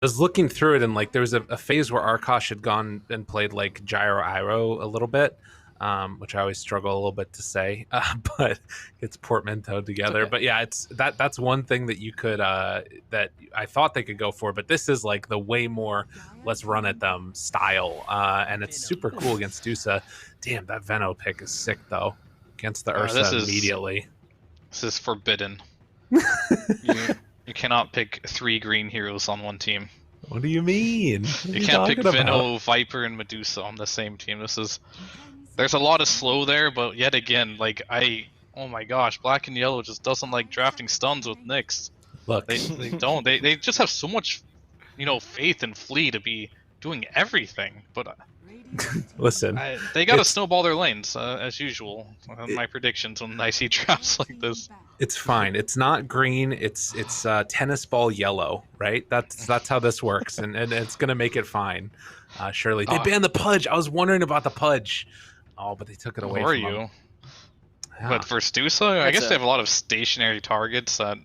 was looking through it, and like there was a phase where Arkosh had gone and played like Gyro Iro a little bit, which I always struggle a little bit to say, but it's portmanteau It's together. okay. But yeah, it's that's one thing that you could that I thought they could go for, but this is like the way more let's run at them style, and it's super cool against Dusa. Damn, that Veno pick is sick though against the This Ursa is immediately. forbidden. You you cannot pick 3 green heroes on one team. What do you mean? What are You you can't pick talking about? Vino, Viper, and Medusa on the same team. There's a lot of slow there, but yet again, like oh my gosh, Black and Yellow just doesn't like drafting stuns with Nyx. Look, They don't. They just have so much, faith in Flea to be doing everything. But listen, they gotta it's snowball their lanes as usual. My predictions when I see drafts like this. it's fine. It's not green. It's tennis ball yellow, right? That's how this works, and it's gonna make it fine. Surely they banned the pudge. I was wondering about the pudge. Oh, but they took it Who away are from you? him. Yeah. But for Stusa, I guess they have a lot of stationary targets that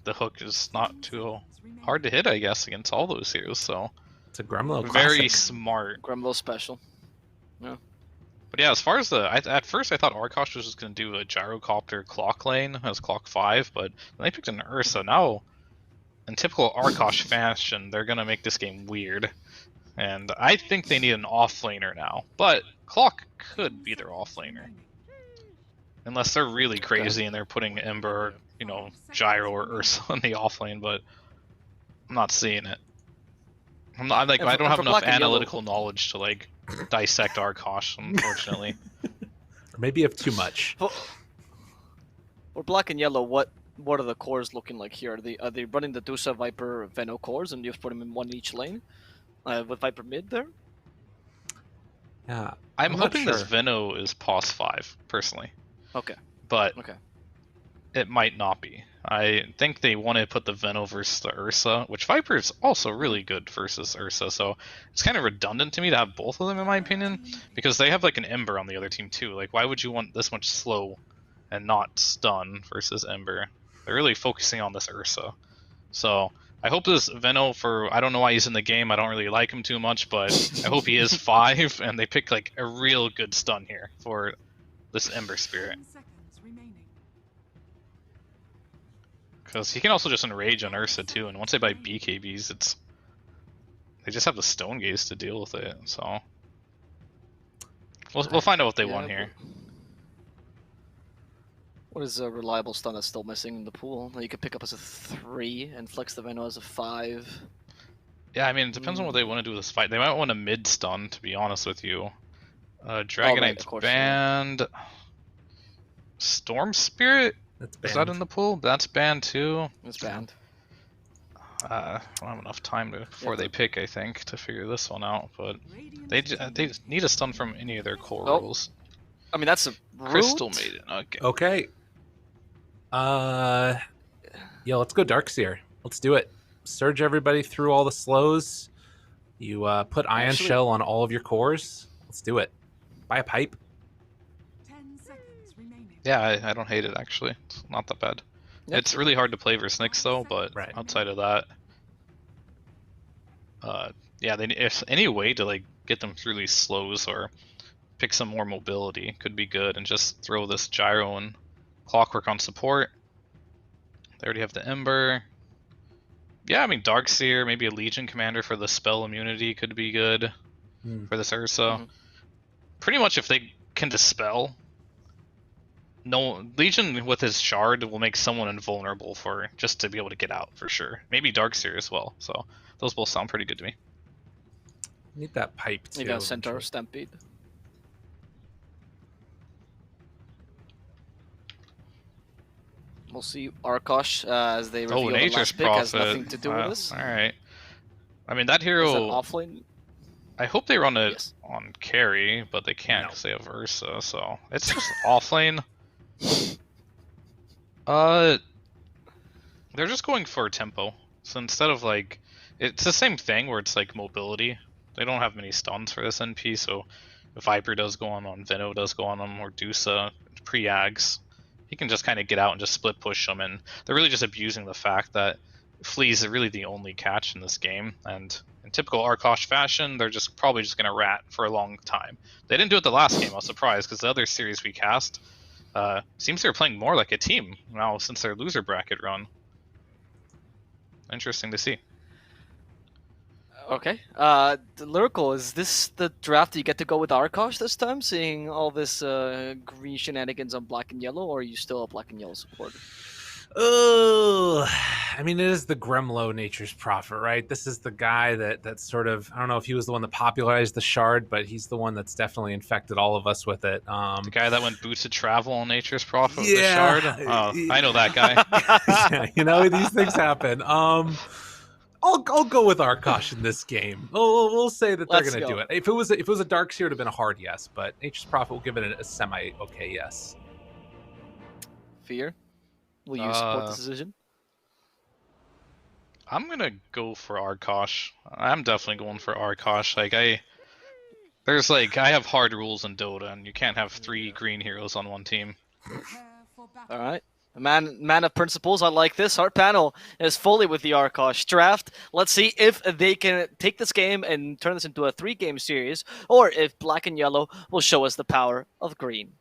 the hook is not too hard to hit, I guess, against all those heroes. So It's a Gremlo very classic. smart. Grumble special. Yeah. But yeah, as far as at first I thought Arkosh was just gonna do a gyrocopter clock lane as clock 5, but when they picked an Ursa, now in typical Arkosh fashion, they're gonna make this game weird. And I think they need an offlaner now. But Clock could be their offlaner. Unless they're really crazy and they're putting Ember, Gyro or Ursa in the offlane, but I'm not seeing it. I'm not like I don't have enough analytical knowledge to like dissect Arkosh, unfortunately. Or maybe you have too much. For Black and Yellow, what are the cores looking like here? Are they running the Dusa, Viper, Veno cores, and you just put them in one each lane? With Viper mid there? Yeah. I'm hoping this Veno is POS 5, personally. Okay. But it might not be. I think they want to put the Veno versus the Ursa, which Viper is also really good versus Ursa, so it's kind of redundant to me to have both of them in my opinion, because they have like an Ember on the other team too. Like, why would you want this much slow and not stun versus Ember? They're really focusing on this Ursa. So I hope this Veno I don't know why he's in the game, I don't really like him too much, but I hope he is 5 and they pick like a real good stun here for this Ember Spirit. Because he can also just enrage on Ursa too, and once they buy BKBs, they just have the Stone Gaze to deal with it, so we'll find out what they want here. What is a reliable stun that's still missing in the pool that you could pick up as a 3 and flex the Veno as a 5? Yeah, I mean, it depends on what they want to do with this fight. They might want a mid stun, to be honest with you. Dragonite's banned. Yeah. Storm Spirit? Is that in the pool? That's banned too. It's banned. I don't have enough time before they pick, I think, to figure this one out. But they need a stun from any of their core rules. I mean, that's a Crystal Maiden. Okay. Yeah, let's go Darkseer. Let's do it. Surge everybody through all the slows. You put Ion Shell on all of your cores. Let's do it. Buy a pipe. Yeah, I don't hate it, actually. It's not that bad. Yep. It's really hard to play versus Nyx, though, but outside of that... yeah, if any way to like get them through these slows or pick some more mobility could be good, and just throw this Gyro and Clockwork on support. They already have the Ember. Yeah, I mean, Darkseer, maybe a Legion Commander for the spell immunity could be good for this Ursa. Pretty much if they can dispel... No, Legion with his shard will make someone invulnerable just to be able to get out for sure. Maybe Darkseer as well. So those both sound pretty good to me. Need that pipe too. You got Centaur Stampede. We'll see Arkosh as they reveal the last pick has nothing to do with this. All right. I mean, that hero. Is that offlane? I hope they run it on carry, but they can't because they have Ursa. So it's just offlane. They're just going for tempo. So instead of like, it's the same thing where it's like mobility. They don't have many stuns for this NP, so if Viper does go on Veno does go on them, or Dusa pre-ags, he can just kind of get out and just split push them, and they're really just abusing the fact that Flea's really the only catch in this game, and in typical Arkosh fashion, they're probably just going to rat for a long time. They didn't do it the last game, I was surprised, because the other series we cast seems they're playing more like a team now since their loser bracket run. Interesting to see. Okay. Lyrical, is this the draft you get to go with Arkosh this time, seeing all this green shenanigans on black and yellow, or are you still a black and yellow supporter? Oh, I mean, it is the Gremlo Nature's Prophet, right? This is the guy that sort of, I don't know if he was the one that popularized the shard, but he's the one that's definitely infected all of us with it. The guy that went boots of travel on Nature's Prophet with yeah, the shard? Oh, I know that guy. Yeah, you know, these things happen. I'll go with Arkosh in this game. We'll say that they're going to do it. If it was a Dark Seer, it would have been a hard yes, but Nature's Prophet will give it a semi-okay yes. Fear? Will you support this decision? I'm gonna go for Arkosh. I'm definitely going for Arkosh. Like I have hard rules in Dota, and you can't have 3 green heroes on one team. All right, a man of principles. I like this. Our panel is fully with the Arkosh draft. Let's see if they can take this game and turn this into a 3-game series, or if black and yellow will show us the power of green.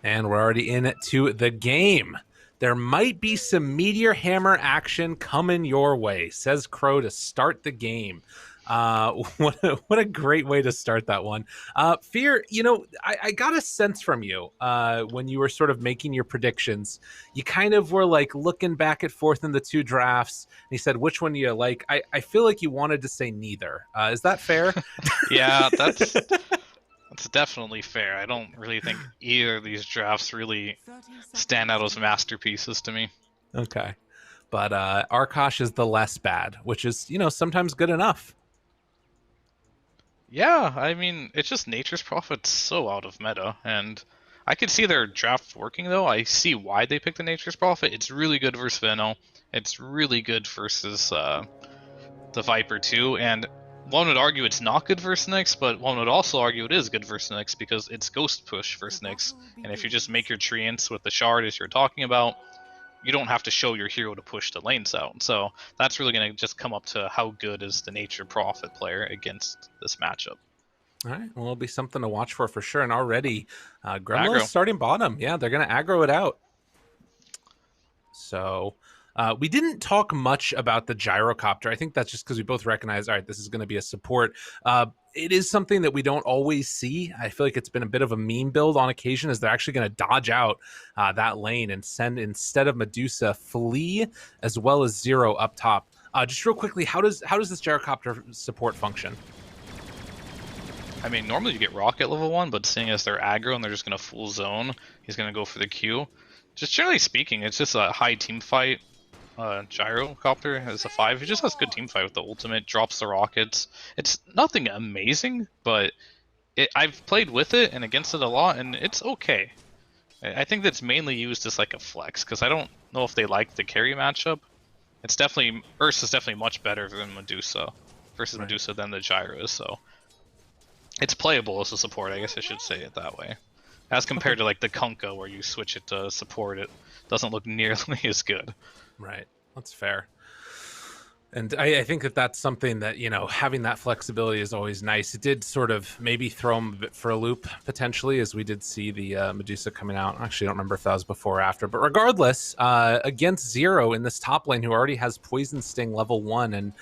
And we're already into the game. There might be some Meteor Hammer action coming your way, says Crow to start the game. What a great way to start that one. Fear, you know, I got a sense from you when you were sort of making your predictions. You kind of were like looking back and forth in the 2 drafts, and you said, which one do you like? I feel like you wanted to say neither. Is that fair? Yeah, that's definitely fair. I don't really think either of these drafts really stand out as masterpieces to me. Okay. But Arkosh is the less bad, which is, you know, sometimes good enough. Yeah, I mean, it's just Nature's Prophet's so out of meta, and I could see their draft working, though. I see why they picked the Nature's Prophet. It's really good versus Veno. It's really good versus the Viper, too, and one would argue it's not good versus Nyx, but one would also argue it is good versus Nyx because it's Ghost Push versus Nyx, and if you just make your treants with the shard as you're talking about, you don't have to show your hero to push the lanes out. So that's really going to just come up to how good is the Nature Prophet player against this matchup. All right, well, it'll be something to watch for sure. And already, Gremlin is starting bottom. Yeah, they're going to aggro it out. So we didn't talk much about the gyrocopter. I think that's just because we both recognize, all right, this is going to be a support. It is something that we don't always see. I feel like it's been a bit of a meme build on occasion as they're actually going to dodge out that lane and send, instead of Medusa, Flea as well as Zero up top. Just real quickly, how does this gyrocopter support function? I mean, normally you get Rocket level 1, but seeing as they're aggro and they're just going to full zone, he's going to go for the Q. Just generally speaking, it's just a high team fight. Gyrocopter is a 5. He just has good team fight with the ultimate, drops the rockets. It's nothing amazing, but I've played with it and against it a lot, and it's okay. I think that's mainly used as like a flex, because I don't know if they like the carry matchup. It's definitely, Ursa is definitely much better than Medusa, versus Medusa than the Gyro is, so it's playable as a support, I guess I should say it that way. As compared to like the Kunkka, where you switch it to support, it doesn't look nearly as good. Right, that's fair. And I think that's something that, you know, having that flexibility is always nice. It did sort of maybe throw him a bit for a loop, potentially, as we did see the Medusa coming out. Actually, I don't remember if that was before or after. But regardless, against Zero in this top lane, who already has Poison Sting level 1 and,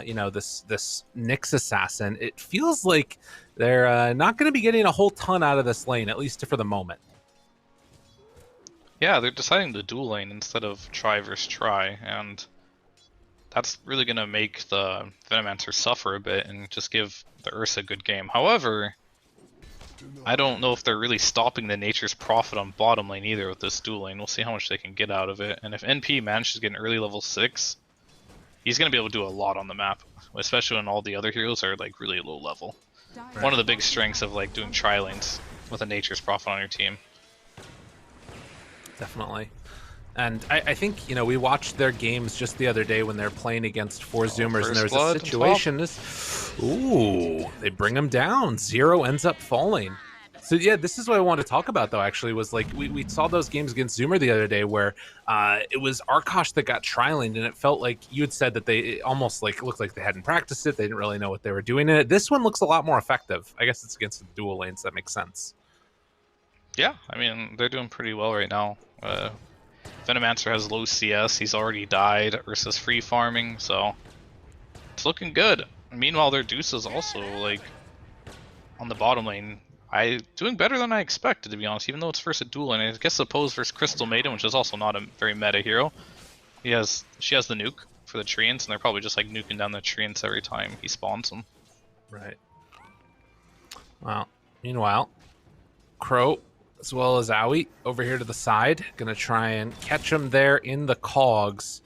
you know, this Nyx Assassin, it feels like they're not going to be getting a whole ton out of this lane, at least for the moment. Yeah, they're deciding to dual lane instead of try versus try, and that's really going to make the Venomancer suffer a bit and just give the Ursa a good game. However, I don't know if they're really stopping the Nature's Prophet on bottom lane either with this dual lane. We'll see how much they can get out of it, and if NP manages to get an early level 6, he's going to be able to do a lot on the map, especially when all the other heroes are like really low level. Right. One of the big strengths of like doing tri lanes with a Nature's Prophet on your team. Definitely. And I think, you know, we watched their games just the other day when they're playing against 4 Zoomers, and there was a situation. Ooh, they bring him down. Zero ends up falling. So yeah, this is what I wanted to talk about though. Actually, was like we saw those games against Zoomer the other day where it was Arkosh that got trilined, and it felt like you had said that it almost like looked like they hadn't practiced it. They didn't really know what they were doing in it. This one looks a lot more effective. I guess it's against the dual lanes. That makes sense. Yeah, I mean they're doing pretty well right now. Venomancer has low CS. He's already died. Ursa's free farming, so it's looking good. Meanwhile, their Deuce is also like on the bottom lane. Doing better than I expected, to be honest, even though it's versus a duel lane. I guess Oppose versus Crystal Maiden, which is also not a very meta hero. She has the nuke for the Treants, and they're probably just like nuking down the Treants every time he spawns them. Right. Well, meanwhile, Crow as well as Owie over here to the side, gonna try and catch him there in the cogs.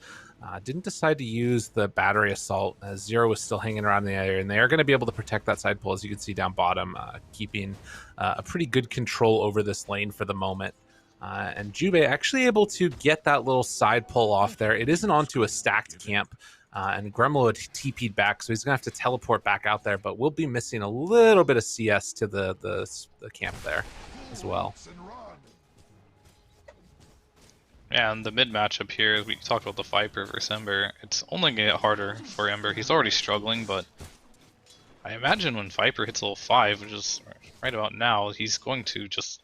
Didn't decide to use the battery assault as Zero was still hanging around the area, and they are going to be able to protect that side pull, as you can see down bottom, keeping a pretty good control over this lane for the moment. And Jube actually able to get that little side pull off there. It isn't onto a stacked camp, and Gremlo had TP'd back, so he's going to have to teleport back out there, but we'll be missing a little bit of CS to the camp there as well. And the mid matchup here, we talked about the Viper versus Ember. It's only going to get harder for Ember. He's already struggling, but I imagine when Viper hits level 5, which is right about now, he's going to just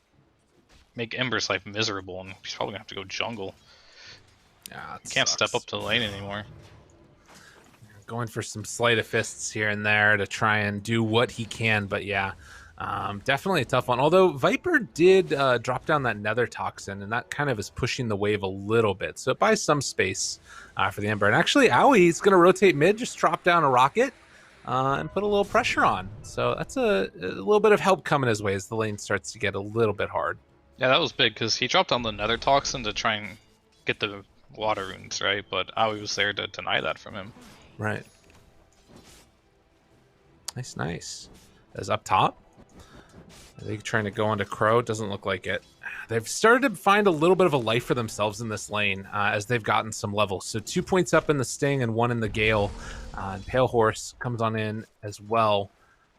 make Ember's life miserable, and he's probably going to have to go jungle. Yeah, can't step up to the lane anymore. Going for some sleight of fists here and there to try and do what he can, but yeah. Definitely a tough one. Although Viper did drop down that Nether Toxin, and that kind of is pushing the wave a little bit. So it buys some space for the Ember. And actually, Owie's going to rotate mid, just drop down a rocket and put a little pressure on. So that's a little bit of help coming his way as the lane starts to get a little bit hard. Yeah, that was big because he dropped down the Nether Toxin to try and get the water runes, right? But Owie was there to deny that from him. Right. Nice, nice. As up top. Are they trying to go onto Crow? Doesn't look like it. They've started to find a little bit of a life for themselves in this lane as they've gotten some levels. So 2 points up in the Sting and 1 in the Gale. And Pale Horse comes on in as well.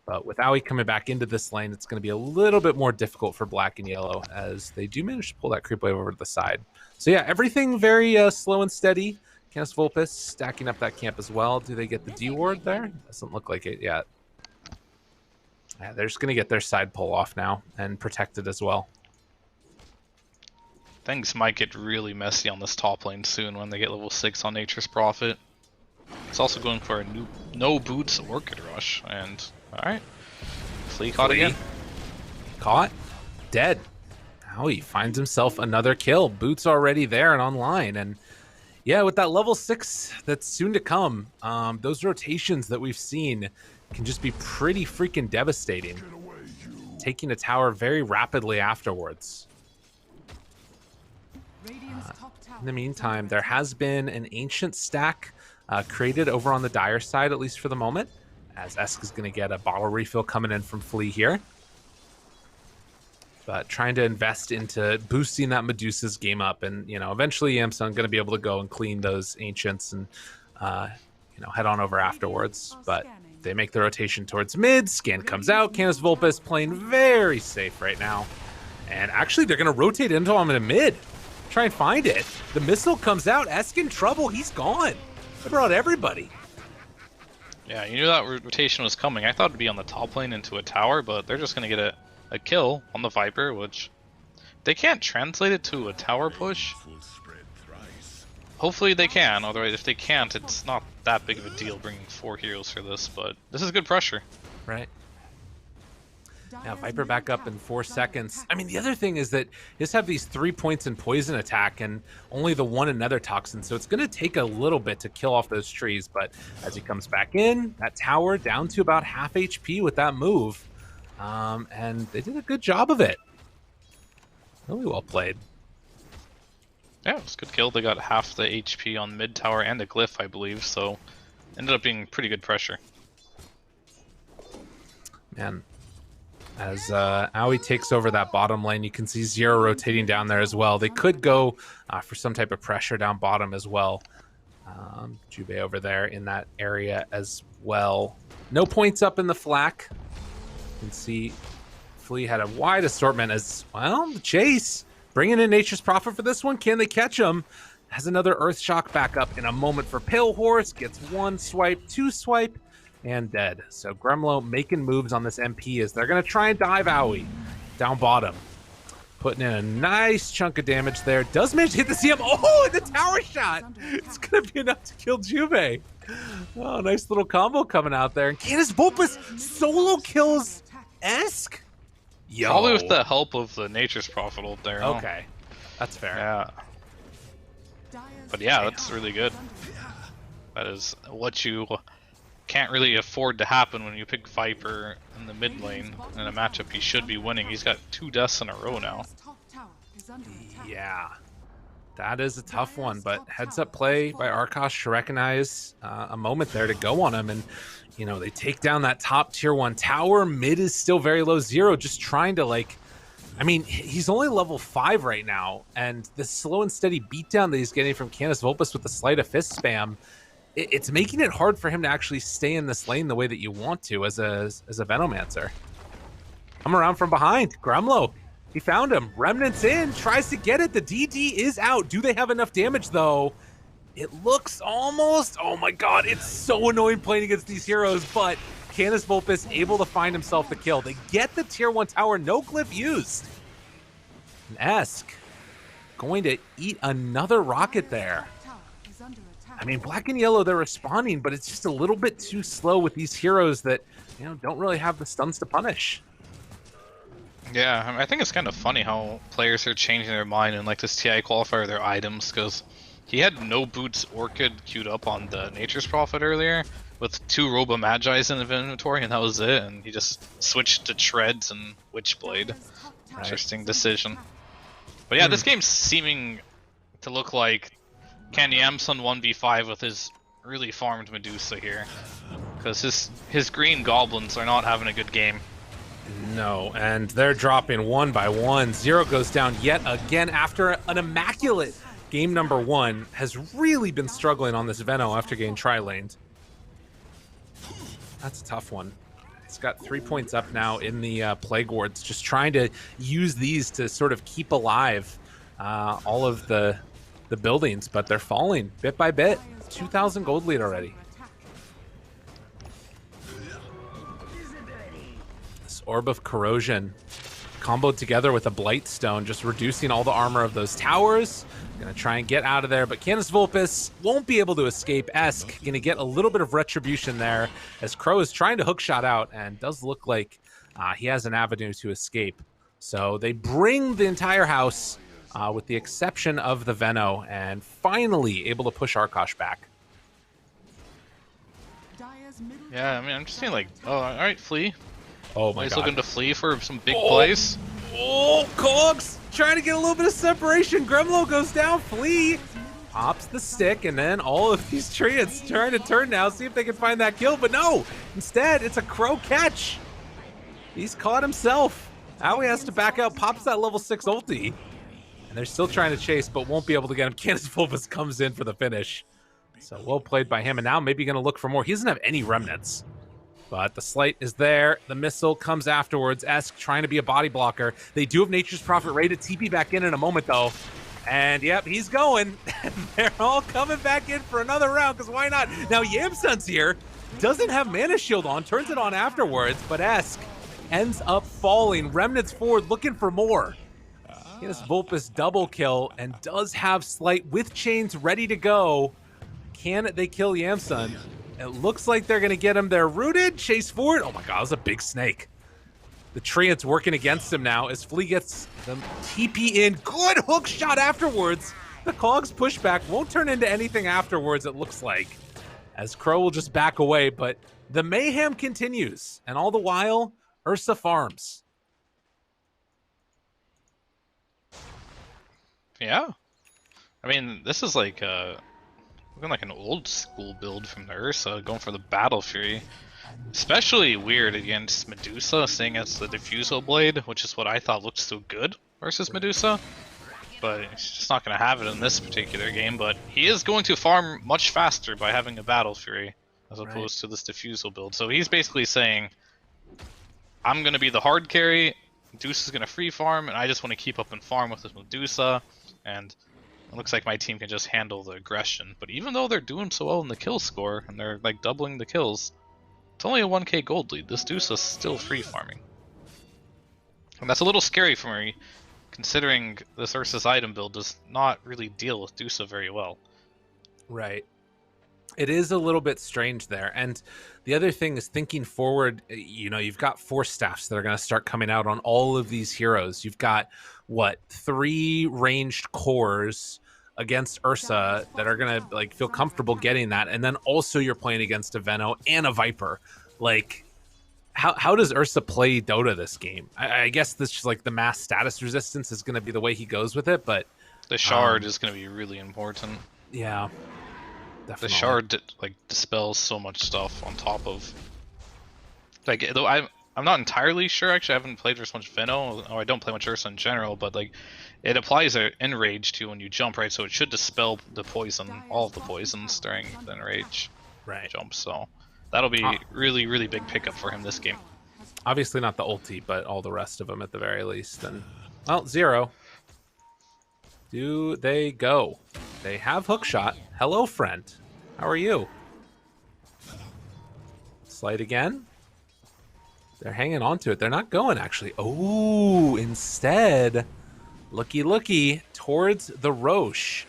But with Owie coming back into this lane, it's going to be a little bit more difficult for Black and Yellow as they do manage to pull that creep wave over to the side. So yeah, everything very slow and steady. Canis Vulpus stacking up that camp as well. Do they get the D ward there? Doesn't look like it yet. Yeah, they're just going to get their side pull off now and protect it as well. Things might get really messy on this top lane soon when they get level 6 on Nature's Prophet. It's also going for a new no boots Orchid Rush, and alright. Flea caught again. Caught. Dead. Now he finds himself another kill. Boots already there and online, and yeah, with that level 6 that's soon to come, those rotations that we've seen can just be pretty freaking devastating. Taking a tower very rapidly afterwards. In the meantime, there has been an ancient stack created over on the Dire side, at least for the moment, as Esk is going to get a bottle refill coming in from Flea here. But trying to invest into boosting that Medusa's game up, and eventually Yamsun going to be able to go and clean those ancients and head on over afterwards. But they make the rotation towards mid. Scan comes out. Canis Vulpus playing very safe right now, and actually they're going to rotate into him in mid. Try and find it. The missile comes out. Esk in trouble. He's gone. They brought everybody. Yeah, you knew that rotation was coming. I thought it'd be on the top lane into a tower, but they're just going to get a kill on the Viper, which they can't translate it to a tower push. Hopefully they can, otherwise if they can't, it's not that big of a deal bringing 4 heroes for this, but this is good pressure. Right. Now Viper back up in 4 seconds. I mean, the other thing is that he just have these 3 points in poison attack and only the 1 in Nether Toxin, so it's going to take a little bit to kill off those trees, but as he comes back in, that tower down to about half HP with that move. And they did a good job of it. Really well played. Yeah, it was a good kill. They got half the HP on mid tower and a glyph, I believe, so ended up being pretty good pressure. Man, as Owie takes over that bottom lane, you can see Zero rotating down there as well. They could go for some type of pressure down bottom as well. Jube over there in that area as well. No points up in the flak. You can see Flea had a wide assortment as, well, the chase. Bringing in Nature's Prophet for this one. Can they catch him? Has another Earth Shock back up in a moment for Pale Horse. Gets 1 swipe, 2 swipe, and dead. So Gremlo making moves on this MP as they're going to try and dive Owie down bottom. Putting in a nice chunk of damage there. Does manage to hit the CM. Oh, and the tower shot. It's going to be enough to kill Juve. Oh, nice little combo coming out there. And Canis Vulpes solo kills Esk? Yo. Probably with the help of the Nature's Prophet ult there. Okay. That's fair. Yeah. But yeah, that's really good. That is what you can't really afford to happen when you pick Viper in the mid lane in a matchup he should be winning. He's got 2 deaths in a row now. Yeah. That is a tough one, but heads up play by Arkosh to recognize a moment there to go on him. And, you know, they take down that top tier 1 tower. Mid is still very low, 0, just trying to, like, I mean, he's only level 5 right now, and the slow and steady beatdown that he's getting from Canis Vulpes with the Sleight of Fist spam, it's making it hard for him to actually stay in this lane the way that you want to as a Venomancer. Come around from behind. Gremlo, he found him. Remnant's in, tries to get it. The DD is out. Do they have enough damage, though? It looks almost... Oh, my God. It's so annoying playing against these heroes, but Canis Vulpes able to find himself the kill. They get the tier 1 tower. No glyph used. And Esk going to eat another rocket there. I mean, black and yellow, they're responding, but it's just a little bit too slow with these heroes that, you know, don't really have the stuns to punish. Yeah, I think it's kind of funny how players are changing their mind in like this TI qualifier, their items, because he had no boots Orchid queued up on the Nature's Prophet earlier with 2 Robo Magi's in the inventory, and that was it, and he just switched to Treads and Witchblade. Interesting decision. But yeah, this game's seeming to look like can Yamsun 1v5 with his really farmed Medusa here, because his green goblins are not having a good game. No, and they're dropping 1 by 1. 0 goes down yet again after an immaculate game number 1. Has really been struggling on this Veno after getting tri-laned. That's a tough one. It's got 3 points up now in the Plague Wards, just trying to use these to sort of keep alive all of the buildings, but they're falling bit by bit. 2,000 gold lead already. This Orb of Corrosion comboed together with a Blightstone, just reducing all the armor of those towers. Gonna try and get out of there, but Canis Vulpes won't be able to escape. Esk gonna get a little bit of retribution there as Crow is trying to hookshot out and does look like he has an avenue to escape. So they bring the entire house with the exception of the Veno, and finally able to push Arkosh back. Yeah, I mean, I'm just saying, like, oh, alright, Flea. Oh my He's God. looking to Flea for some big plays. Oh, Cogs trying to get a little bit of separation. Gremlo goes down. Flea pops the stick, and then all of these treants trying to turn now, see if they can find that kill, but no! Instead, it's a Crow catch. He's caught himself. Now he has to back out, pops that level 6 ulti. And they're still trying to chase, but won't be able to get him. Canis Vulpes comes in for the finish. So well played by him, and now maybe going to look for more. He doesn't have any remnants. But the Slight is there. The missile comes afterwards. Esk trying to be a body blocker. They do have Nature's Prophet ready to TP back in a moment, though. And yep, he's going. They're all coming back in for another round, because why not? Now Yamsun's here. Doesn't have Mana Shield on. Turns it on afterwards, but Esk ends up falling. Remnants forward looking for more. Canis Vulpes double kill and does have Slight with chains ready to go. Can they kill Yamsun? It looks like they're going to get him there. Rooted, chase forward. Oh my God, that was a big snake. The Treant's working against him now as Flea gets them TP in. Good hook shot afterwards. The Cogs pushback won't turn into anything afterwards, it looks like, as Crow will just back away. But the mayhem continues, and all the while, Ursa farms. Yeah. I mean, this is like looking like an old school build from the Ursa, going for the Battle Fury. Especially weird against Medusa, seeing as the Diffusal Blade, which is what I thought looked so good versus Medusa. But he's just not going to have it in this particular game, but he is going to farm much faster by having a Battle Fury, as opposed to this Diffusal build. So he's basically saying, I'm going to be the hard carry, Medusa's gonna free farm, and I just want to keep up and farm with this Medusa, and it looks like my team can just handle the aggression. But even though they're doing so well in the kill score, and they're like doubling the kills, it's only a 1k gold lead. This Medusa's still free farming. And that's a little scary for me, considering this Ursa's item build does not really deal with Medusa very well. Right. It is a little bit strange there. And the other thing is thinking forward, you know, you've got force staffs that are going to start coming out on all of these heroes. You've got, what, 3 ranged cores against Ursa that are going to like feel comfortable getting that. And then also you're playing against a Veno and a Viper. Like, how does Ursa play Dota this game? I guess this just like the mass status resistance is going to be the way he goes with it, but the shard is going to be really important. Yeah, definitely. The shard like dispels so much stuff on top of like, though I'm not entirely sure. Actually, I haven't played as much Veno, or I don't play much Ursa in general, but like it applies an enrage to when you jump, right? So it should dispel the poison, all of the poisons during the enrage jump. So that'll be really, really big pickup for him this game. Obviously not the ulti, but all the rest of them at the very least. And well, 0. Do they go? They have hookshot. Hello, friend. How are you? Slight again. They're hanging on to it. They're not going, actually. Oh, instead, looky, towards the Rosh.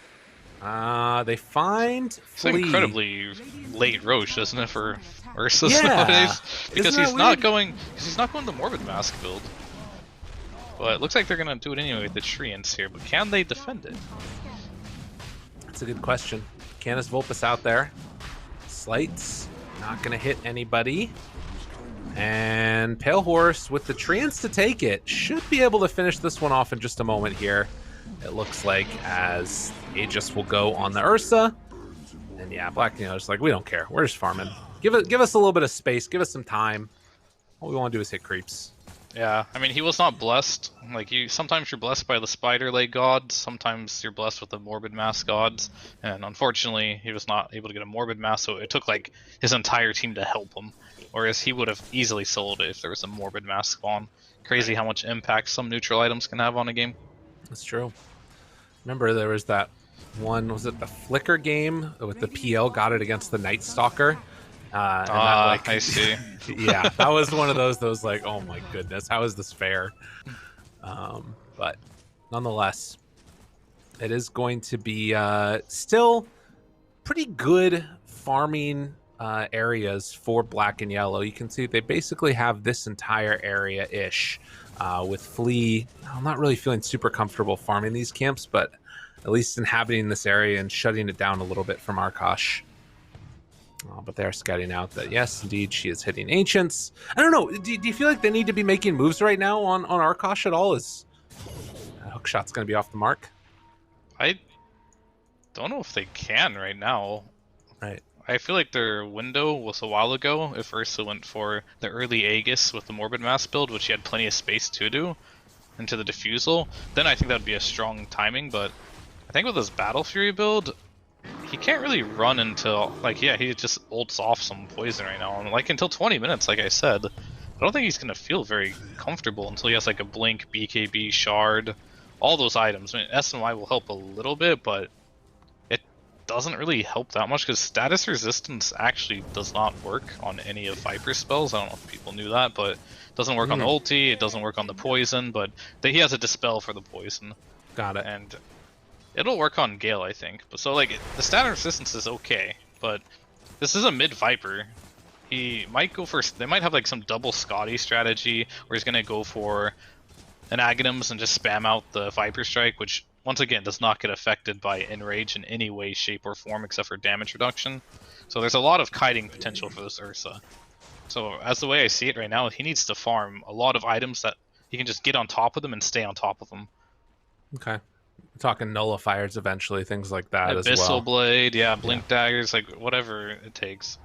They find Flea. It's incredibly late Rosh, isn't it, for Ursa nowadays? Because he's not going the Morbid Mask build. But it looks like they're going to do it anyway with the Treants here. But can they defend it? That's a good question. Canis Vulpus out there. Slights. Not going to hit anybody. And Pale Horse with the Treants to take it. Should be able to finish this one off in just a moment here. It looks like as Aegis will go on the Ursa. And yeah, Black Neo's like, we don't care. We're just farming. Give us a little bit of space. Give us some time. All we want to do is hit creeps. Yeah, I mean, he was not blessed. Like, sometimes you're blessed by the spider leg gods, sometimes you're blessed with the morbid mass gods, and unfortunately, he was not able to get a morbid mass, so it took, like, his entire team to help him, whereas he would have easily soloed it if there was a morbid mass spawn. Crazy how much impact some neutral items can have on a game. That's true. Remember, there was that one, was it the Flicker game with the PL got it against the Night Stalker? And that, like, I see. Yeah, that was one of those like, oh my goodness, how is this fair? But nonetheless, it is going to be still pretty good farming areas for Black and Yellow. You can see they basically have this entire area-ish with Flea. I'm not really feeling super comfortable farming these camps, but at least inhabiting this area and shutting it down a little bit from Arkosh. But they're scouting out that, yes, indeed, she is hitting Ancients. I don't know. Do you feel like they need to be making moves right now on Arkosh at all? Is hookshot's going to be off the mark? I don't know if they can right now. Right. I feel like their window was a while ago if Ursa went for the early Aegis with the Morbid Mass build, which he had plenty of space to do, into the Diffusal. Then I think that would be a strong timing, but I think with his Battle Fury build, he can't really run until, like, yeah, he just ults off some poison right now, and like until 20 minutes, like I said. I don't think he's going to feel very comfortable until he has like a Blink, BKB, Shard, all those items. I mean, SNY will help a little bit, but it doesn't really help that much because status resistance actually does not work on any of Viper's spells. I don't know if people knew that, but it doesn't work on the ulti, it doesn't work on the poison, but he has a dispel for the poison. Got it. And it'll work on Gale, I think. But so, like, the status resistance is okay, but this is a mid Viper. He might go for, they might have like some double Scotty strategy where he's gonna go for an Aghanims and just spam out the Viper Strike, which once again does not get affected by Enrage in any way, shape, or form except for damage reduction. So there's a lot of kiting potential for this Ursa. So as the way I see it right now, he needs to farm a lot of items that he can just get on top of them and stay on top of them. Okay. We're talking nullifiers eventually, things like that as Abyssal well. Blade, yeah, Blink Daggers, like whatever it takes.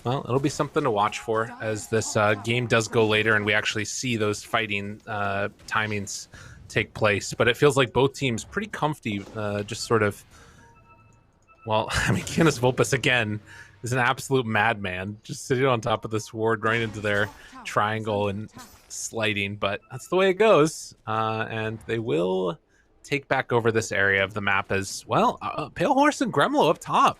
Well, it'll be something to watch for as this game does go later and we actually see those fighting timings take place. But it feels like both teams pretty comfy, just sort of, well, I mean, Canis Vulpus again is an absolute madman, just sitting on top of this ward, running into their triangle and slighting, but that's the way it goes. And they will take back over this area of the map as well. Pale Horse and Gremlo up top.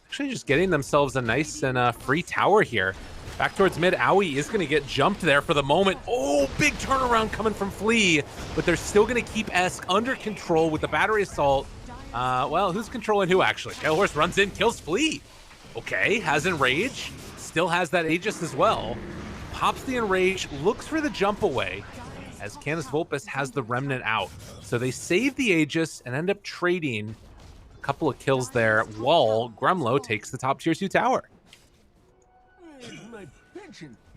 Actually just getting themselves a nice and free tower here. Back towards mid, Owie is going to get jumped there for the moment. Oh, big turnaround coming from Flea, but they're still going to keep Esk under control with the battery assault. Well, who's controlling who, actually? Pale Horse runs in, kills Flea. Okay, has Enrage, still has that Aegis as well. Pops the Enrage, looks for the jump away, as Canis Vulpes has the Remnant out. So they save the Aegis and end up trading a couple of kills there, while Gremlo takes the top tier 2 tower.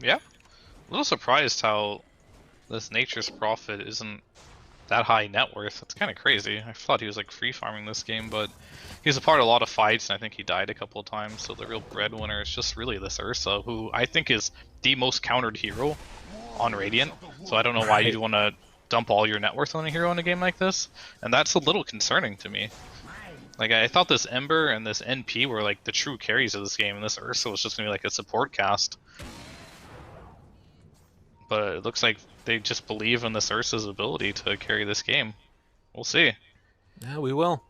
Yeah, a little surprised how this Nature's Prophet isn't that high net worth. It's kind of crazy. I thought he was like free farming this game, but he's a part of a lot of fights, and I think he died a couple of times. So the real breadwinner is just really this Ursa, who I think is the most countered hero on Radiant. So I don't know why you'd want to dump all your net worth on a hero in a game like this, and that's a little concerning to me. Like, I thought this Ember and this NP were like the true carries of this game, and this Ursa was just gonna be like a support cast. But it looks like they just believe in this Ursa's ability to carry this game. We'll see. Yeah, we will.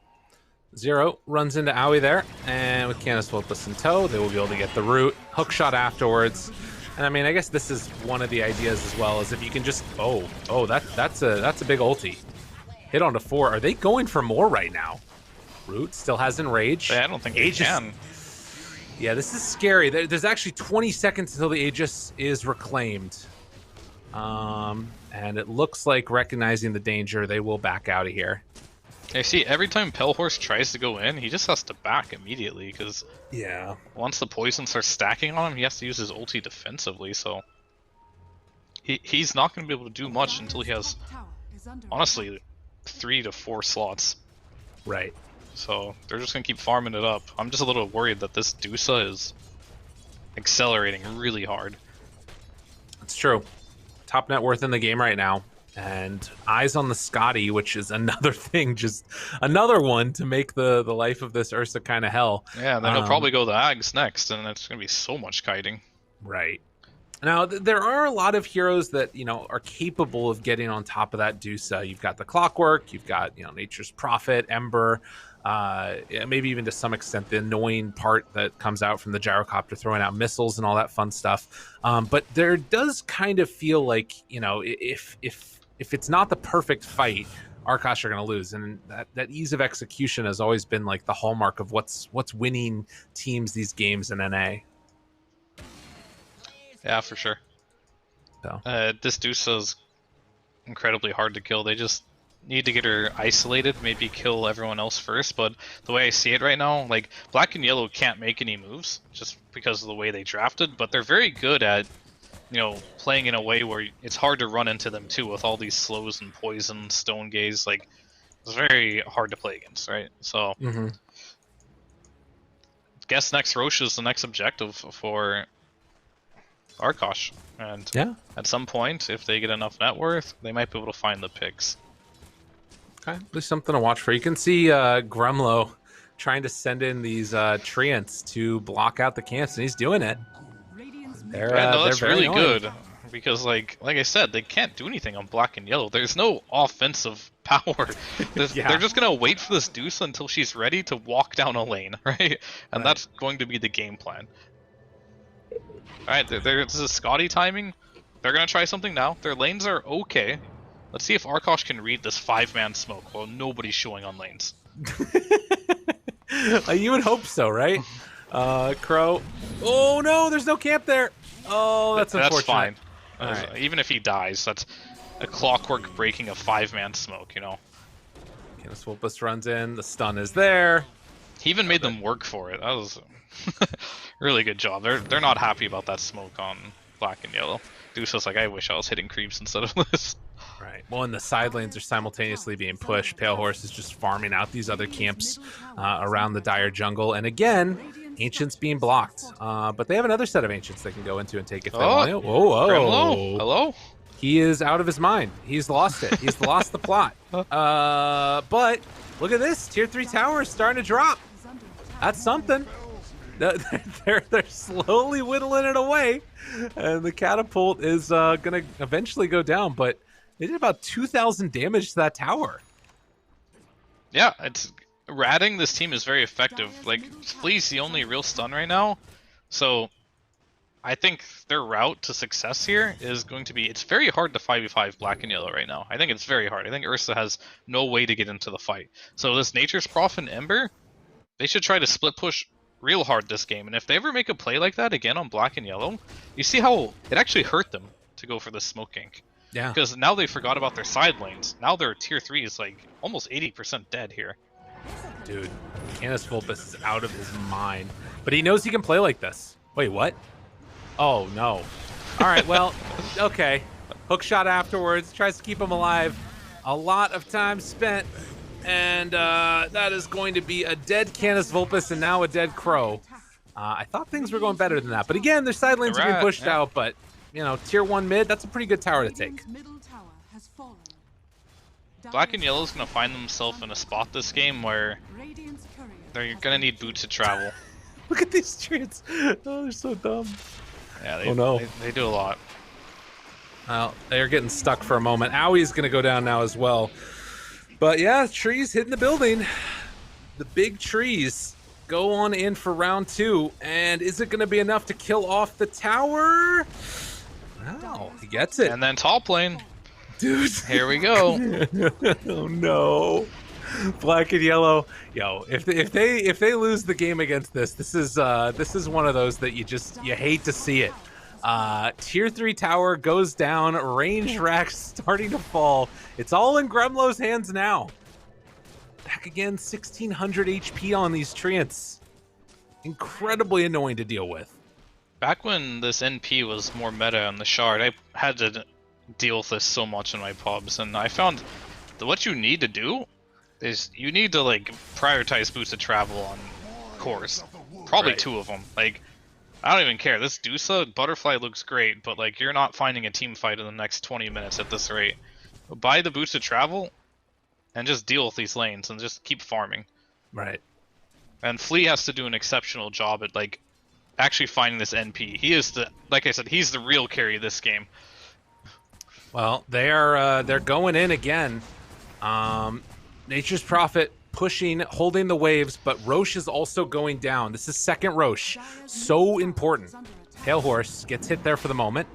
Zero runs into Owie there, and with Canis Vulpes in tow, they will be able to get the root. Hook shot afterwards. And I mean, I guess this is one of the ideas as well, is if you can just that's a big ulti. Hit onto 4. Are they going for more right now? Root still has Enrage. Yeah, I don't think they can. Yeah, this is scary. There's actually 20 seconds until the Aegis is reclaimed. And it looks like, recognizing the danger, they will back out of here. I see, every time Pale Horse tries to go in, he just has to back immediately, because once the poison starts stacking on him, he has to use his ulti defensively, so he's not going to be able to do much until he has, honestly, 3 to 4 slots. Right. So they're just going to keep farming it up. I'm just a little worried that this Dusa is accelerating really hard. It's true. Top net worth in the game right now. And eyes on the Scotty, which is another thing, just another one to make the life of this Ursa kind of hell. Yeah, and then he'll probably go the Ags next, and it's going to be so much kiting. Right. Now, there are a lot of heroes that, are capable of getting on top of that Dusa. You've got the Clockwork, you've got, Nature's Prophet, Ember, maybe even to some extent the annoying part that comes out from the gyrocopter throwing out missiles and all that fun stuff. But there does kind of feel like, if it's not the perfect fight, Arkosh are going to lose, and that ease of execution has always been like the hallmark of what's winning teams these games in NA. Yeah, for sure. So. This Dusa's incredibly hard to kill. They just need to get her isolated, maybe kill everyone else first, but the way I see it right now, like, Black and Yellow can't make any moves just because of the way they drafted, but they're very good at, playing in a way where it's hard to run into them too, with all these slows and poison, stone gaze. Like, it's very hard to play against, right? So, guess next Rosh is the next objective for Arkosh, and at some point, if they get enough net worth, they might be able to find the picks. Okay, at least something to watch for. You can see Gremlo trying to send in these treants to block out the camps, and he's doing it. That's really good, because like I said, they can't do anything on Black and Yellow. There's no offensive power. They're just gonna wait for this Deuce until she's ready to walk down a lane, right? And that's going to be the game plan. Alright, this is Scotty timing. They're gonna try something now. Their lanes are okay. Let's see if Arkosh can read this 5-man smoke while nobody's showing on lanes. You would hope so, right? Crow. Oh no, there's no camp there. Oh, that's unfortunate. That's fine. Even if he dies, that's a Clockwork breaking a 5-man smoke, Canis Vulpes runs in, the stun is there. He even made them work for it. That was really good job. They're not happy about that smoke on Black and Yellow. Deuce's like, I wish I was hitting creeps instead of this. Right. Well, and the side lanes are simultaneously being pushed. Pale Horse is just farming out these other camps around the Dire jungle. And again, Ancients being blocked. But they have another set of Ancients they can go into and take if they want to. Gremlo. Hello? He is out of his mind. He's lost it. He's lost the plot. But look at this. Tier 3 tower is starting to drop. That's something. They're slowly whittling it away, and the catapult is gonna eventually go down. But they did about 2,000 damage to that tower. Yeah, it's ratting this team is very effective. Like Flea's the only real stun right now, so I think their route to success here is going to be. It's very hard to 5v5 black and yellow right now. I think it's very hard. I think Ursa has no way to get into the fight. So this Nature's Prof and Ember, they should try to split push real hard this game, and if they ever make a play like that again on black and yellow, you see how it actually hurt them to go for the smoke gank. Yeah. Because now they forgot about their side lanes. Now their tier 3 is like almost 80% dead here. Dude, Canis Vulpus is out of his mind. But he knows he can play like this. Wait, what? Oh, no. All right, well, okay. Hook shot afterwards, tries to keep him alive. A lot of time spent. And that is going to be a dead Canis Vulpus and now a dead Crow. I thought things were going better than that. But again, their side lanes are being pushed out. But, you know, tier 1 mid, that's a pretty good tower to take. Black and Yellow's going to find themselves in a spot this game where they're going to need boots to travel. Look at these trees. Oh, they're so dumb. Yeah, they do a lot. Well, they're getting stuck for a moment. Owie's going to go down now as well. But yeah, trees hitting the building. The big trees go on in for round 2. And is it going to be enough to kill off the tower? Wow, he gets it. And then top lane. Dude. Here we go. Oh no. Black and yellow. Yo, if they lose the game against this is one of those that you hate to see it. Tier 3 tower goes down, range racks starting to fall. It's all in Gremlo's hands now. Back again, 1600 HP on these treants. Incredibly annoying to deal with. Back when this NP was more meta on the shard, I had to deal with this so much in my pubs, and I found that what you need to do is you need to like prioritize boots of travel on course. Probably 2 of them. Like, I don't even care. This Dusa Butterfly looks great, but like you're not finding a team fight in the next 20 minutes at this rate. Buy the boots of travel and just deal with these lanes and just keep farming. Right. And Flea has to do an exceptional job at like actually finding this NP. He is the, like I said, he's the real carry of this game. Well, they're going in again. Nature's Prophet pushing, holding the waves, but Rosh is also going down. This is second Rosh. So important. Pale Horse gets hit there for the moment.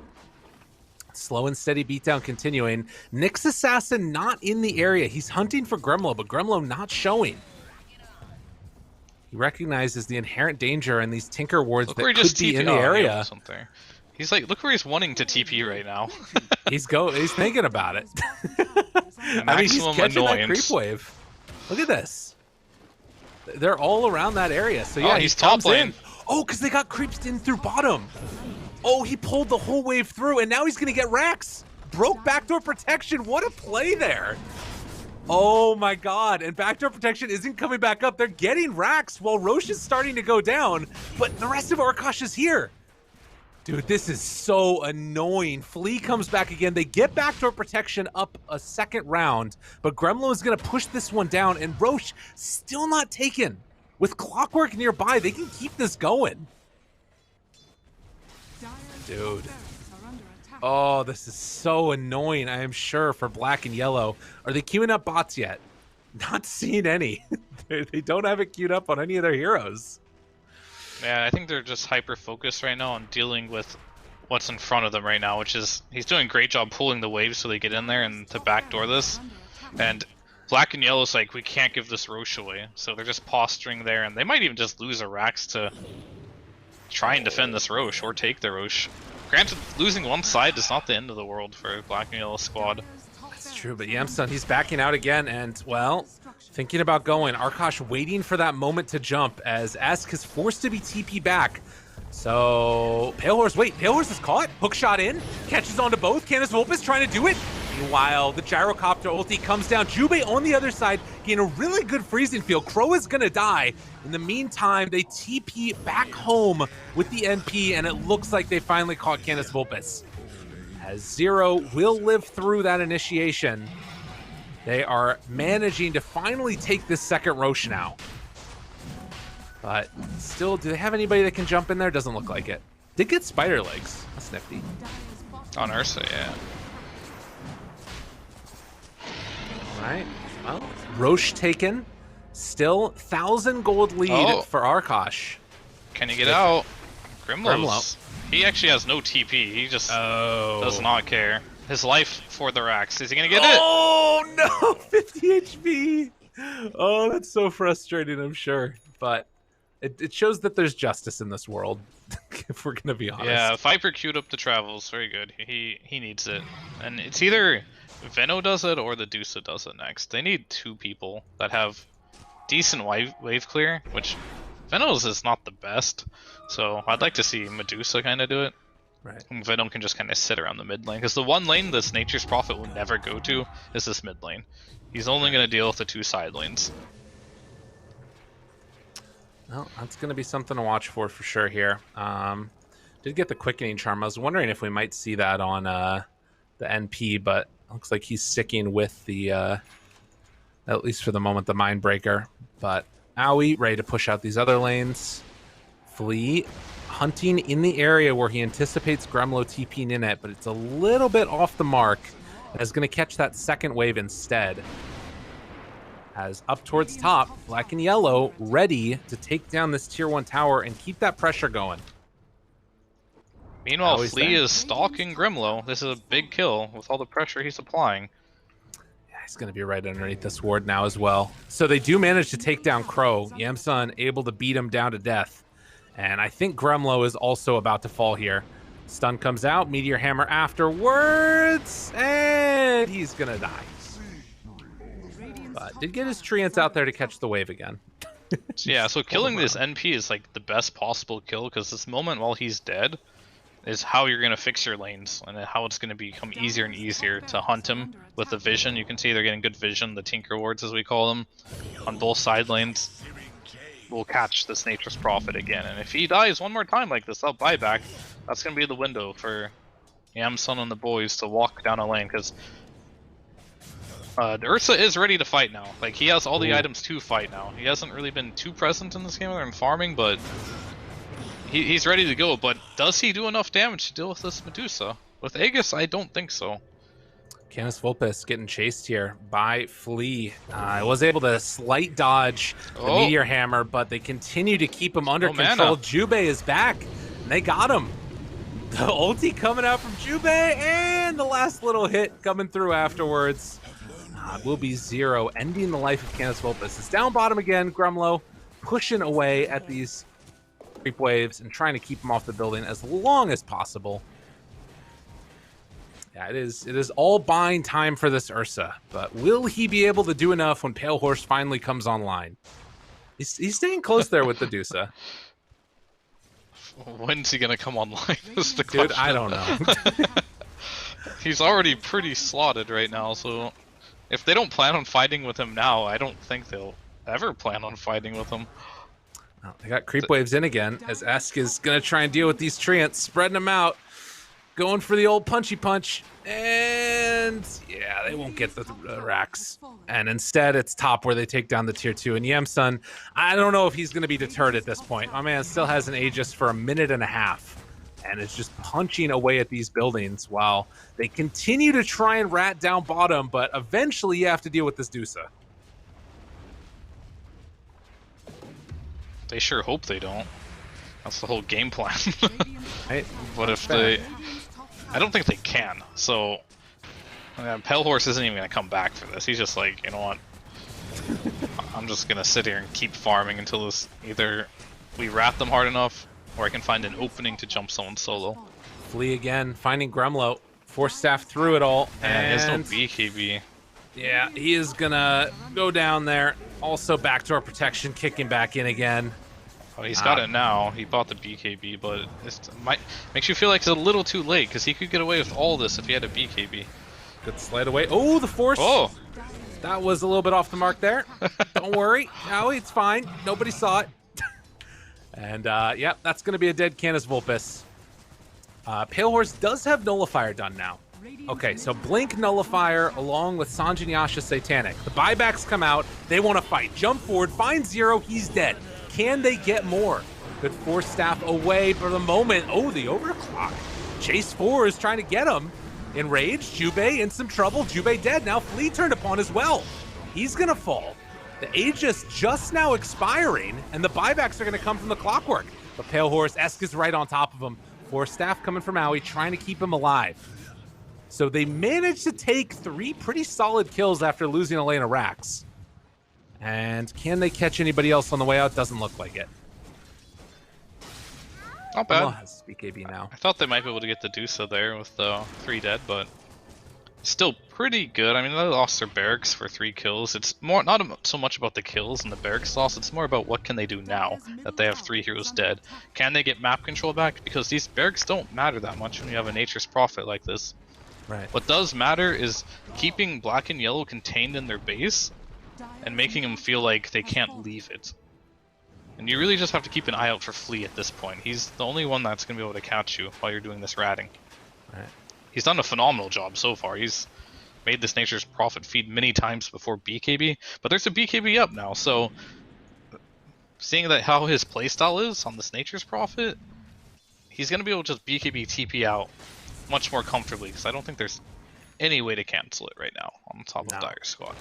Slow and steady beatdown continuing. Nyx Assassin not in the area. He's hunting for Gremlo, but Gremlo not showing. He recognizes the inherent danger in these Tinker wards that could be in the area. He's like, look where he's wanting to TP right now. He's thinking about it. I mean, he's catching that creep wave. Look at this. They're all around that area. So yeah, he's top lane. Oh, because they got creeps in through bottom. Oh, he pulled the whole wave through, and now he's going to get Rax. Broke backdoor protection. What a play there. Oh my god, and backdoor protection isn't coming back up. They're getting Rax while Rosh is starting to go down, but the rest of Arkosh is here. Dude, this is so annoying. Flea comes back again. They get backdoor protection up a second round, but Gremlo is going to push this one down, and Rosh still not taken. With Clockwork nearby, they can keep this going. Dude. Oh, this is so annoying, I am sure, for black and yellow. Are they queuing up bots yet? Not seeing any. They don't have it queued up on any of their heroes. Yeah, I think they're just hyper-focused right now on dealing with what's in front of them right now, which is he's doing a great job pulling the waves so they get in there and to backdoor this. And black and yellow's like, we can't give this Rosh away. So they're just posturing there, and they might even just lose a Rax to try and defend this Rosh or take the Rosh. Granted, losing one side is not the end of the world for black and yellow squad. That's true, but Yamsun, he's backing out again, and, well, thinking about going. Arkosh waiting for that moment to jump as Esk is forced to be TP back. So, Pale Horse, wait, Pale Horse is caught. Hook shot in, catches onto both. Canis Vulpus trying to do it. Meanwhile, the Gyrocopter ulti comes down. Jubei on the other side, getting a really good freezing field. Crow is gonna die. In the meantime, they TP back home with the NP, and it looks like they finally caught Canis Vulpus. As Zero will live through that initiation, they are managing to finally take this second Rosh now. But still, do they have anybody that can jump in there? Doesn't look like it. Did get spider legs. That's nifty. On Ursa, yeah. All right. Well, Rosh taken. Still 1,000 gold lead for Arkosh. Can you get out? Grimlow. He actually has no TP. He just does not care. His life for the racks. Is he gonna get it? Oh no! 50 HP. Oh, that's so frustrating. I'm sure, but it shows that there's justice in this world. If we're gonna be honest. Yeah, Viper queued up the travels. Very good. He needs it, and it's either Veno does it or the Dusa does it next. They need two people that have decent wave clear, which Veno's is not the best. So I'd like to see Medusa kind of do it. Right. And Venom can just kind of sit around the mid lane, because the one lane this Nature's Prophet will never go to is this mid lane. He's only going to deal with the two side lanes. Well, that's going to be something to watch for sure here. Did get the quickening charm. I was wondering if we might see that on the NP, but it looks like he's sticking with the, at least for the moment, the Mindbreaker. But Aoi ready to push out these other lanes. Flea hunting in the area where he anticipates Gremlo TPing in it, but it's a little bit off the mark. And is going to catch that second wave instead. As up towards top, black and yellow, ready to take down this tier 1 tower and keep that pressure going. Meanwhile, Flea is stalking Grimlow. This is a big kill with all the pressure he's applying. Yeah, he's going to be right underneath this ward now as well. So they do manage to take down Crow. Yamsun able to beat him down to death. And I think Gremlo is also about to fall here. Stun comes out, Meteor Hammer afterwards, and he's going to die. But did get his treants out there to catch the wave again. Yeah, so killing this NP is like the best possible kill, because this moment while he's dead is how you're going to fix your lanes, and how it's going to become easier and easier to hunt him with the vision. You can see they're getting good vision, the Tinker Wards as we call them, on both side lanes. Will catch this Nature's Prophet again, and if he dies one more time like this, I'll buyback. That's going to be the window for Yamsun and the boys to walk down a lane, because Ursa is ready to fight now. Like, he has all the items to fight now. He hasn't really been too present in this game other than farming, but he's ready to go. But does he do enough damage to deal with this Medusa? With Aegis, I don't think so. Canis Vulpes getting chased here by Flea. I was able to slight dodge the Meteor Hammer, but they continue to keep him under control. Jubei is back, and they got him. The ulti coming out from Jubei, and the last little hit coming through afterwards. Will be 0, ending the life of Canis Vulpes. It's down bottom again. Gremlo pushing away at these creep waves and trying to keep him off the building as long as possible. Yeah, it is all buying time for this Ursa, but will he be able to do enough when Pale Horse finally comes online? He's staying close there with the Dusa. When's he gonna come online? Is the Dude, question. I don't know. He's already pretty slotted right now, so if they don't plan on fighting with him now, I don't think they'll ever plan on fighting with him. Oh, they got creep waves in again, as Esk is gonna try and deal with these treants, spreading them out. Going for the old punchy punch, and yeah, they won't get the racks. And instead, it's top where they take down the tier 2. And Yamsun, I don't know if he's going to be deterred at this point. My man still has an Aegis for 1.5 minutes, and it's just punching away at these buildings while they continue to try and rat down bottom, but eventually you have to deal with this Dusa. They sure hope they don't. That's the whole game plan. Right? But if they... I don't think they can, so Pale Horse isn't even going to come back for this. He's just like, you know what, I'm just going to sit here and keep farming until this, either we wrap them hard enough, or I can find an opening to jump someone solo. Flea again, finding Gremlo, Force Staff through it all, and he has no BKB. Yeah, he is going to go down there. Also backdoor protection, kicking back in again. Oh, he's got it now. He bought the BKB, but it makes you feel like it's a little too late, because he could get away with all this if he had a BKB. Good slide away. Oh, the force! Oh! That was a little bit off the mark there. Don't worry. No, it's fine. Nobody saw it. And, yeah, that's going to be a dead Canis Vulpes. Pale Horse does have Nullifier done now. Okay, so Blink Nullifier along with Sanjin Yasha Satanic. The buybacks come out. They want to fight. Jump forward. Find Zero. He's dead. Can they get more? Good force staff away for the moment. Oh, the overclock. Chase 4 is trying to get him. Enraged, Jubei in some trouble. Jubei dead. Now Flea turned upon as well. He's gonna fall. The Aegis just now expiring, and the buybacks are gonna come from the Clockwork. But Pale Horse, Esk is right on top of him. Force staff coming from Aoi, trying to keep him alive. So they managed to take 3 pretty solid kills after losing a lane of Rax. And can they catch anybody else on the way out? Doesn't look like it. Not bad. Has BKB now. I thought they might be able to get the Dusa there with the 3 dead, but still pretty good. I mean, they lost their barracks for 3 kills. It's more not so much about the kills and the barracks loss. It's more about what can they do now that they have 3 heroes dead. Can they get map control back? Because these barracks don't matter that much when you have a Nature's Prophet like this. Right. What does matter is keeping black and yellow contained in their base and making them feel like they can't leave it. And you really just have to keep an eye out for Flea at this point. He's the only one that's going to be able to catch you while you're doing this ratting. Right. He's done a phenomenal job so far. He's made this Nature's Prophet feed many times before BKB, but there's a BKB up now, so seeing that how his playstyle is on this Nature's Prophet, he's going to be able to just BKB TP out much more comfortably, because I don't think there's any way to cancel it right now on top of Dire Squad.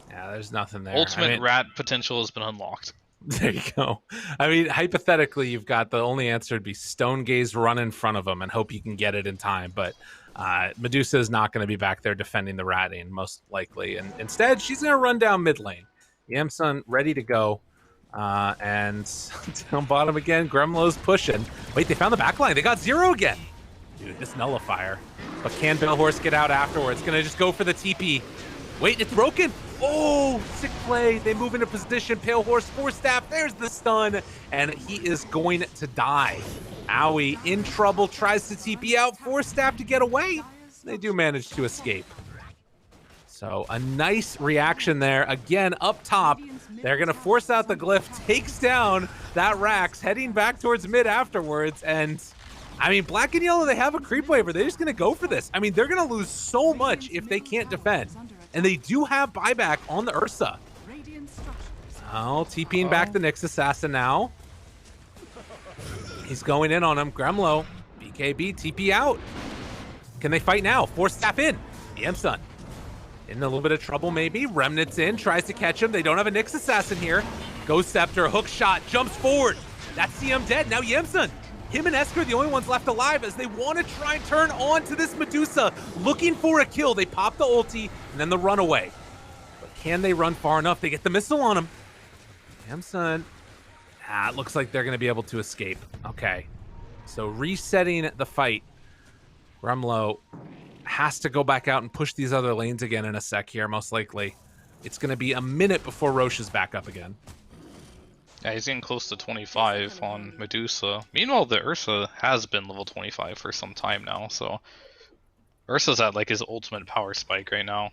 Yeah, there's nothing there. Ultimate rat potential has been unlocked. There you go. I mean, hypothetically, you've got the only answer would be Stone Gaze, run in front of him and hope you can get it in time. But Medusa is not going to be back there defending the ratting, most likely. And instead, she's going to run down mid lane. Yamsun ready to go. And down bottom again, Gremlo's pushing. Wait, they found the backline. They got 0 again. Dude, this nullifier. But can Bellhorse get out afterwards? Going to just go for the TP. Wait, it's broken. Oh, sick play. They move into position. Pale Horse, Force Staff. There's the stun. And he is going to die. Aoi in trouble, tries to TP out. Force Staff to get away. They do manage to escape. So a nice reaction there. Again, up top, they're going to force out the glyph. Takes down that Rax, heading back towards mid afterwards. And, I mean, black and yellow, they have a creep wave. Are they just going to go for this? I mean, they're going to lose so much if they can't defend. And they do have buyback on the Ursa. Oh, TPing back the Nyx Assassin now. He's going in on him. Gremlo, BKB, TP out. Can they fight now? Force Staff in. Yamsun in a little bit of trouble maybe. Remnant's in, tries to catch him. They don't have a Nyx Assassin here. Ghost Scepter, hook shot, jumps forward. That's CM dead. Now Yamsun. Him and Esker are the only ones left alive as they want to try and turn on to this Medusa, looking for a kill. They pop the ulti and then the runaway. But can they run far enough? They get the missile on him. Yamsun. It looks like they're going to be able to escape. Okay. So resetting the fight. Gremlo has to go back out and push these other lanes again in a sec here, most likely. It's going to be a minute before Rosh is back up again. Yeah, he's getting close to 25 on Medusa. Meanwhile, the Ursa has been level 25 for some time now, so Ursa's at like his ultimate power spike right now.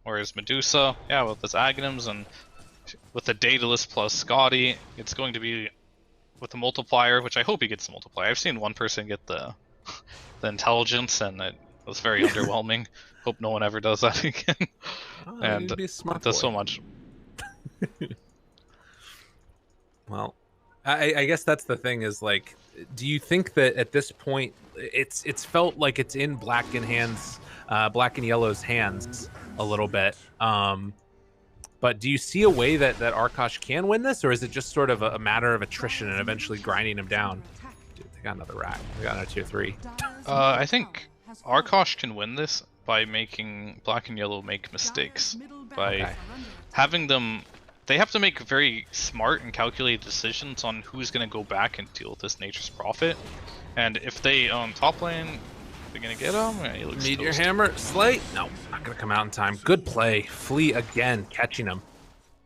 Whereas Medusa, yeah, with his Aghanims and with the Daedalus plus Scotty, it's going to be with the multiplier, which I hope he gets the multiplier. I've seen one person get the intelligence, and it was very underwhelming. Hope no one ever does that again. And it does so much. Well, I guess that's the thing is, like, do you think that at this point it's felt like it's in black and yellow's hands a little bit? But do you see a way that Arkosh can win this, or is it just sort of a matter of attrition and eventually grinding him down? Dude, they got another rack. They got another tier 3. I think Arkosh can win this by making black and yellow make mistakes. By having them... They have to make very smart and calculated decisions on who's going to go back and deal with this Nature's Prophet. And if they top lane, they're going to get him. Yeah, he looks Meteor toast. Hammer, Slate. No, not going to come out in time. Good play. Flea again, catching him.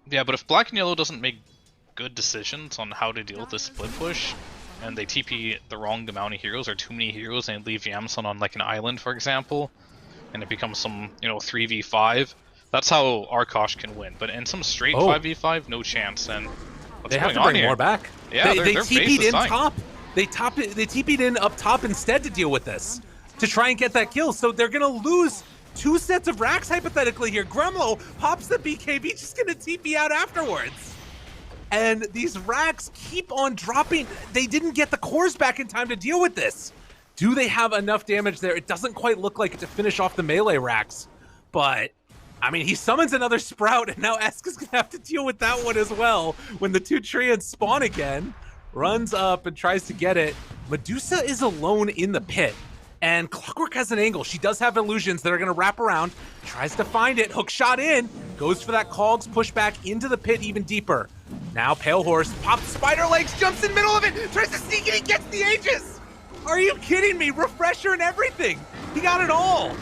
Yeah, but if black and yellow doesn't make good decisions on how to deal with this split push, and they TP the wrong amount of heroes or too many heroes and leave Yamsun on like an island, for example, and it becomes some 3v5, that's how Arkosh can win. But in some straight 5v5, no chance. And what's they have going to on bring here? more back. Yeah, they their TP'd base is in dying. top. They TP'd in up top instead to deal with this, to try and get that kill. So they're gonna lose 2 sets of racks hypothetically here. Gremlo pops the BKB, just gonna TP out afterwards. And these racks keep on dropping. They didn't get the cores back in time to deal with this. Do they have enough damage there? It doesn't quite look like it to finish off the melee racks. But, I mean, he summons another Sprout, and now Esk is going to have to deal with that one as well when the two Treants spawn again. Runs up and tries to get it. Medusa is alone in the pit. And Clockwork has an angle. She does have illusions that are going to wrap around. Tries to find it. Hook shot in. Goes for that Cogs push back into the pit even deeper. Now Pale Horse pops spider legs, jumps in the middle of it, tries to sneak it, he gets the Aegis! Are you kidding me? Refresher and everything. He got it all.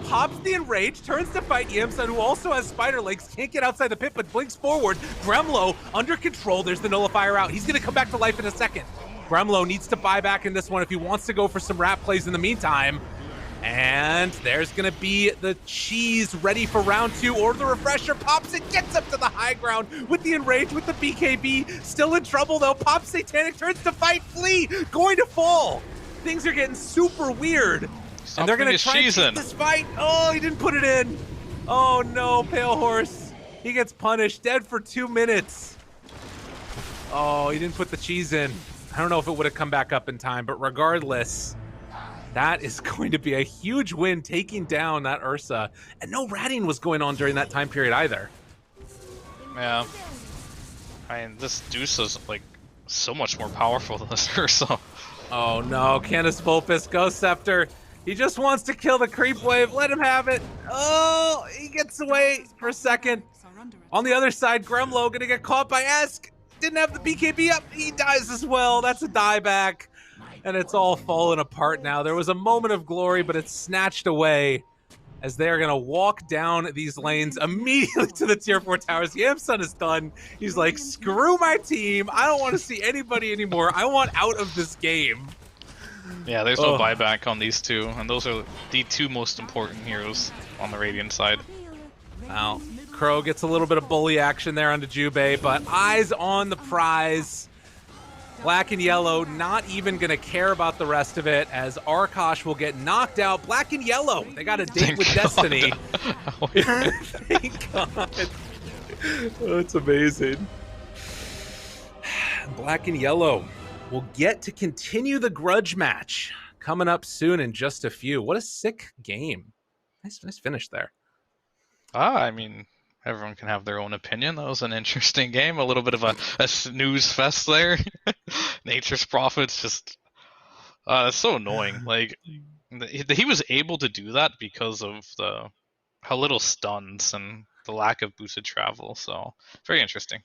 Pops the Enrage, turns to fight Yamsun, who also has spider legs, can't get outside the pit, but blinks forward. Gremlo under control. There's the Nullifier out. He's going to come back to life in a second. Gremlo needs to buy back in this one if he wants to go for some rat plays in the meantime. And there's going to be the cheese ready for round 2, or the refresher pops it, gets up to the high ground with the Enrage, with the BKB. Still in trouble though. Pops Satanic, turns to fight, flee, going to fall. Things are getting super weird. And they're going to try and keep this fight. Oh, he didn't put it in. Oh no, Pale Horse. He gets punished, dead for 2 minutes. Oh, he didn't put the cheese in. I don't know if it would have come back up in time, but regardless, that is going to be a huge win, taking down that Ursa. And no ratting was going on during that time period either. Yeah. I mean, this Deuce is like so much more powerful than this Ursa. Oh no, Canis Vulpus, Ghost Scepter. He just wants to kill the creep wave. Let him have it. Oh, he gets away for a second. On the other side, Gremlo gonna get caught by Esk. Didn't have the BKB up. He dies as well. That's a dieback. And it's all falling apart now. There was a moment of glory, but it's snatched away as they're going to walk down these lanes immediately to the tier 4 towers. Yamsun is done. He's like, screw my team. I don't want to see anybody anymore. I want out of this game. Yeah, there's no buyback on these two, and those are the two most important heroes on the Radiant side. Now, Crow gets a little bit of bully action there onto Jubei, but eyes on the prize. Black and Yellow not even going to care about the rest of it, as Arkosh will get knocked out. Black and Yellow, they got a date with Destiny. Thank God. Oh, it's amazing. Black and Yellow will get to continue the grudge match coming up soon in just a few. What a sick game. Nice finish there. I mean, everyone can have their own opinion. That was an interesting game. A little bit of a snooze fest there. Nature's Prophets just... it's so annoying. Like, he was able to do that because of how little stuns and the lack of boosted travel. So, very interesting.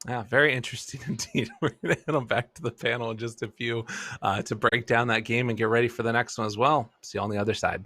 Yeah, very interesting indeed. We're going to head on back to the panel in just a few to break down that game and get ready for the next one as well. See you on the other side.